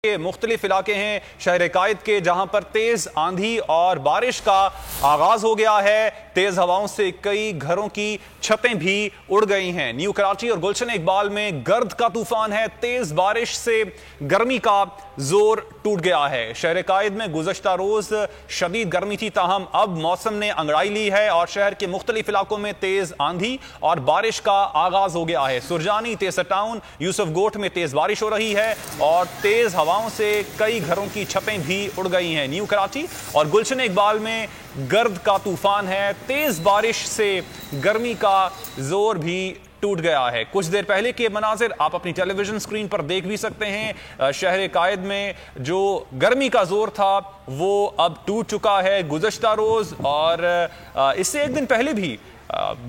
के मुख्तलिफ इलाके हैं शहर कायद के, जहां पर तेज आंधी और बारिश का आगाज हो गया है। तेज हवाओं से कई घरों की छतें भी उड़ गई हैं। न्यू कराची और गुलशन इकबाल में गर्द का तूफान है। तेज बारिश से गर्मी का जोर टूट गया है। शहर कायद में गुज़श्ता रोज शदीद गर्मी थी, ताहम अब मौसम ने अंगड़ाई ली है और शहर के मुख्तलिफ इलाकों में तेज आंधी और बारिश का आगाज हो गया है। सुरजानी, तेसर टाउन, यूसुफ गोट में तेज बारिश हो रही है और तेज हवाओं से कई घरों की छतें भी उड़ गई हैं। न्यू कराची और गुलशन इकबाल में गर्द का तूफान है। तेज बारिश से गर्मी का जोर भी टूट गया है। कुछ देर पहले के मनाजिर आप अपनी टेलीविजन स्क्रीन पर देख भी सकते हैं। शहर कायद में जो गर्मी का जोर था वो अब टूट चुका है। गुज़श्ता रोज और इससे एक दिन पहले भी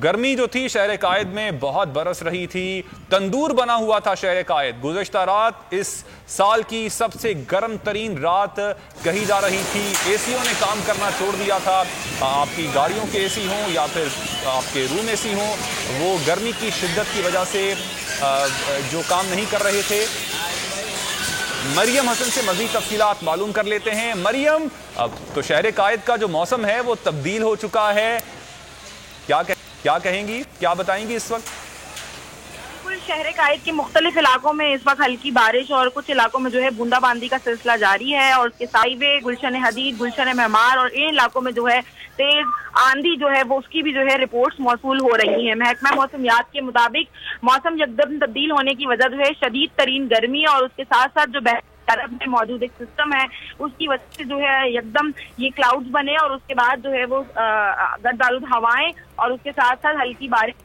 गर्मी जो थी शहर कायद में बहुत बरस रही थी। तंदूर बना हुआ था शहर कायद। गुज़श्ता रात इस साल की सबसे गर्म तरीन रात कही जा रही थी। एसीओं ने काम करना छोड़ दिया था। आपकी गाड़ियों के एसी हों या फिर आपके रूम एसी हों, वो गर्मी की शिद्दत की वजह से जो काम नहीं कर रहे थे। मरियम हसन से मजीद तफसीलात मालूम कर लेते हैं। मरियम, अब तो शहर कायद का जो मौसम है वो तब्दील हो चुका है, क्या कहेंगी, क्या बताएंगी इस वक्त? शहर कायद के मुख्तलिफ इलाकों में इस वक्त हल्की बारिश और कुछ इलाकों में जो है बूंदाबांदी का सिलसिला जारी है और उसके हाईवे, गुलशन हदीद, गुलशन मेहमार और इन इलाकों में जो है तेज आंधी जो है वो उसकी भी जो है रिपोर्ट्स मौसूल हो रही है। महकमा मौसमियात के मुताबिक मौसम यकदम तब्दील होने की वजह जो है शदीद तरीन गर्मी और उसके साथ साथ जो अरब में मौजूद एक सिस्टम है उसकी वजह से जो है एकदम ये क्लाउड्स बने और उसके बाद जो है वो गर्दालूद हवाएं और उसके साथ साथ हल्की बारिश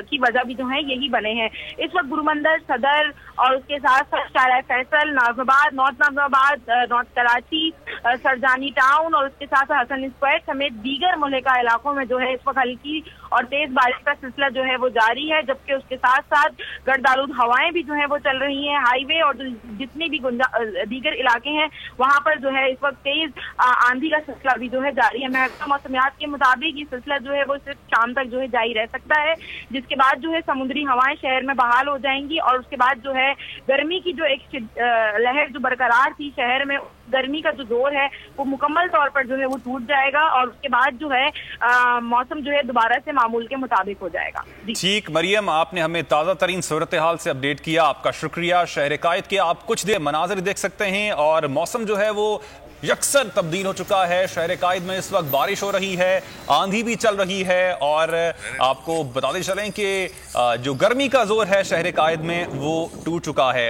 की वजह भी जो है यही बने हैं। इस वक्त गुरुमंदर, सदर और उसके साथ साथ शारा फैसल, नाज़िमाबाद, नॉर्थ कराची, सरजानी टाउन और उसके साथ साथ हसन स्क्वायर समेत दीगर मुल्का इलाकों में जो है इस वक्त हल्की और तेज बारिश का सिलसिला जो है वो जारी है, जबकि उसके साथ साथ गर्दालूद हवाएं भी जो है वो चल रही हैं। हाईवे और जितनी भी दीगर इलाके हैं वहां पर जो है इस वक्त तेज आंधी का सिलसिला भी जो है जारी है। महकमा मौसमियात के मुताबिक ये सिलसिला जो है वो सिर्फ शाम तक जो है जारी रह सकता है, जिसके बाद जो है समुद्री हवाएं शहर में बहाल हो जाएंगी और उसके बाद जो है गर्मी की जो एक लहर जो बरकरार थी शहर में, गर्मी का जो जोर है वो मुकम्मल तौर पर जो है वो टूट जाएगा और उसके बाद जो है मौसम जो है दोबारा से मामूल के मुताबिक हो जाएगा। ठीक मरियम, आपने हमें ताज़ा तरीन सूरत हाल से अपडेट किया, आपका शुक्रिया। शहर कायद के आप कुछ देर मनाजिर देख सकते हैं और मौसम जो है वो यकसर तब्दील हो चुका है। शहर कायद में इस वक्त बारिश हो रही है, आंधी भी चल रही है और आपको बताते चलें कि जो गर्मी का जोर है शहर कायद में वो टूट चुका है।